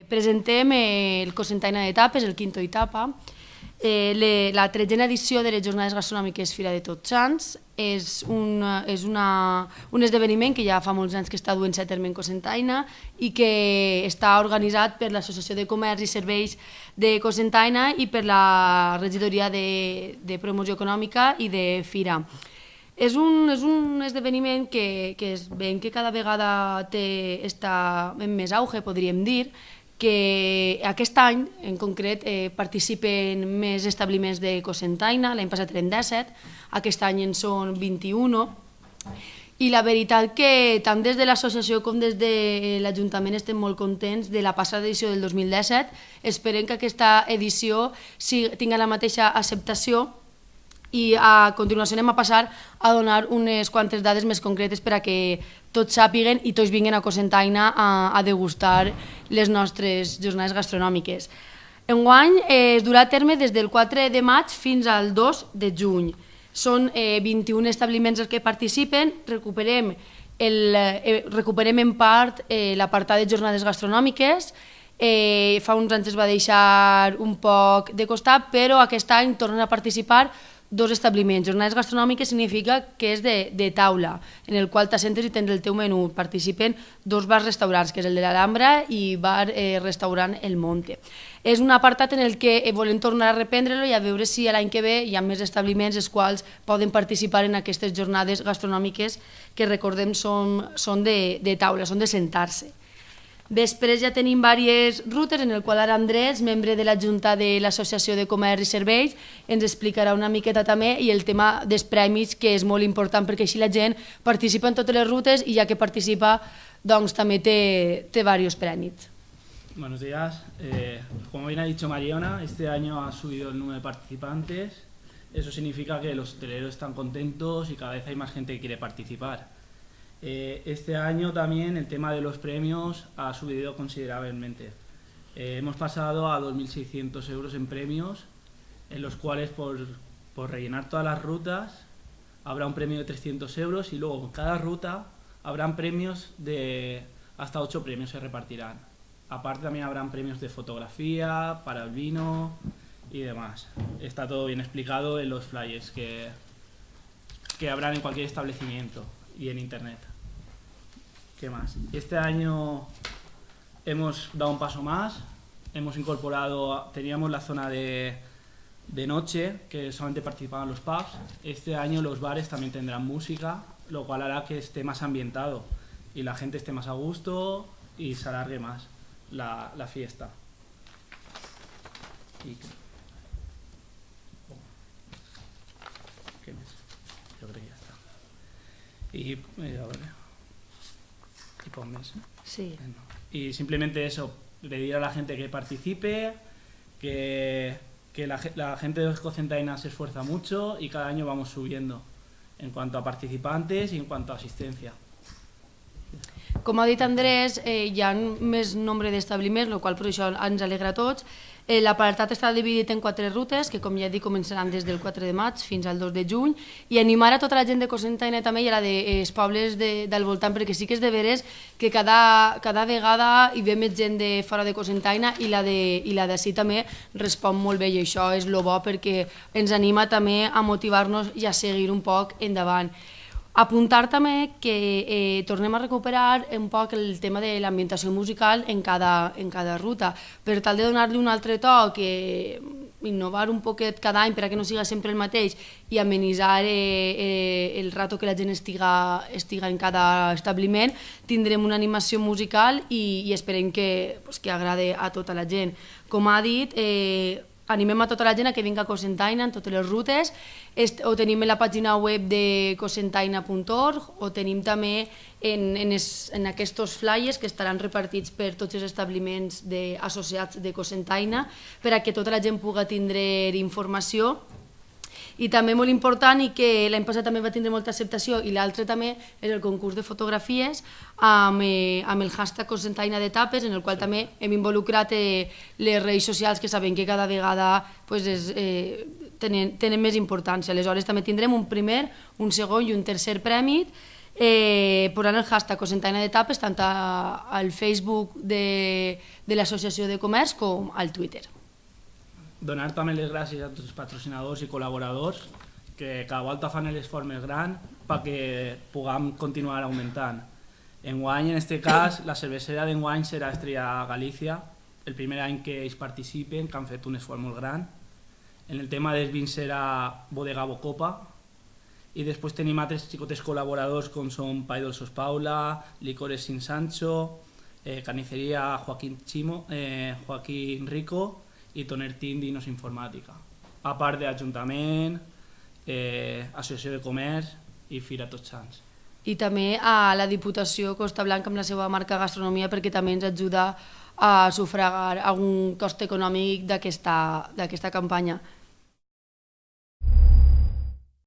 Presentem el Cocentaina d'Etapes, el quinto etapa. La 13a edició de les Jornades Gastronòmiques Fira de Tots Sants és un esdeveniment que ja fa molts anys que està duent-se a terme en Cocentaina i que està organitzat per l'Associació de Comerç i Serveis de Cocentaina i per la Regidoria de Promoció Econòmica i de Fira. És un esdeveniment que veiem que cada vegada està en més auge, podríem dir, que aquest any, en concret, participen més establiments de Cocentaina. L'any passat eren 17, aquest any en són 21, i la veritat que tant des de l'associació com des de l'Ajuntament estem molt contents de la passada edició del 2017. Esperem que aquesta edició tingui la mateixa acceptació i a continuació anem a passar a donar unes quantes dades més concretes per a que tots sàpiguen i tots vinguin a Cocentaina a degustar les nostres jornades gastronòmiques. Enguany es durà a terme des del 4 de maig fins al 2 de juny. Són 21 establiments els que participen. Recuperem en part l'apartat de jornades gastronòmiques. Fa uns anys es va deixar un poc de costat, però aquest any tornen a participar dos establiments. Jornades gastronòmiques significa que és de taula, en el qual t'assentes i tens el teu menú. Participen dos bars-restaurants, que és el de l'Alhambra i bar-restaurant El Monte. És un apartat en el que volem tornar a reprendre-lo i a veure si l'any que ve hi ha més establiments els quals poden participar en aquestes jornades gastronòmiques que, recordem, són de taula, són de sentar-se. Després ja tenim diverses rutes en el qual ara Andrés, membre de la Junta de l'Associació de Comerç i Serveis, ens explicarà una miqueta també i el tema dels premis, que és molt important perquè així la gent participa en totes les rutes i ja que participa doncs també té diversos premis. Buenos días. Como bien ha dicho Mariona, este año ha subido el número de participantes. Eso significa que los hoteleros están contentos y cada vez hay más gente que quiere participar. Este año también el tema de los premios ha subido considerablemente. Hemos pasado a 2.600 euros en premios, en los cuales por rellenar todas las rutas habrá un premio de 300 euros y luego en cada ruta habrán premios de hasta 8 premios se repartirán. Aparte también habrán premios de fotografía, para el vino y demás. Está todo bien explicado en los flyers que habrán en cualquier establecimiento y en internet. ¿Qué más? Este año hemos dado un paso más, hemos incorporado, teníamos la zona de noche, que solamente participaban los pubs. Este año los bares también tendrán música, lo cual hará que esté más ambientado y la gente esté más a gusto y se alargue más la fiesta. ¿Qué más? Yo creo que ya está. Y ponme eso. Sí. Y simplemente eso, pedir a la gente que participe, que la gente de Cocentaina se esfuerza mucho y cada año vamos subiendo en cuanto a participantes y en cuanto a asistencia. Com ha dit Andrés, hi ha més nombre d'establiments, el qual per això ens alegra a tots. L'apartat està dividit en 4 rutes, que com ja he dit començaran des del 4 de maig fins al 2 de juny, i animar a tota la gent de Cocentaina també i a la dels pobles del voltant, perquè sí que és de veres que cada vegada hi ve més gent de fora de Cocentaina i la d'ací també respon molt bé, i això és el bo perquè ens anima també a motivar-nos i a seguir un poc endavant. Apuntar també que tornem a recuperar un poc el tema de l'ambientació musical en cada ruta, per tal de donar-li un altre toc, innovar un poquet cada any per a que no siga sempre el mateix i amenitzar el rato que la gent estiga en cada establiment. Tindrem una animació musical i esperem que agrade a tota la gent. Com ha dit, animem a tota la gent a que vingui a Cocentaina en totes les rutes. Ho tenim en la pàgina web de cocentaina.org, o tenim també en aquests flyers que estaran repartits per tots els establiments associats de Cocentaina per a que tota la gent pugui tindre informació. I també molt important, i que l'any passat també va tindre molta acceptació i l'altre també, és el concurs de fotografies amb el hashtag Cocentaina d'Etapes, en el qual també hem involucrat les redes socials, que sabem que cada vegada tenen més importància. Aleshores també tindrem un primer, un segon i un tercer premi posant el hashtag Cocentaina de Tapes tant al Facebook de l'Associació de Comerç com al Twitter. Donar també les gràcies a tots els patrocinadors i col·laboradors que cada volta fan l'esforç més gran perquè puguem continuar augmentant. Enguany, en aquest cas, la cervesera d'enguany serà Estrella Galícia, el primer any que ells participen, que han fet un esforç molt gran. En el tema dels vins serà Bodega Bocopa, i després tenim altres xicotes col·laboradors com són Pa i Dolços Paula, Licores Sin Sancho, Carniceria Joaquín Rico i Tonertín Dinos Informàtica, a part d'Ajuntament, Associació de Comerç i Fira Tots Sants. I també a la Diputació Costa Blanca amb la seva marca Gastronomia perquè també ens ajuda a sufragar algun cost econòmic d'aquesta campanya.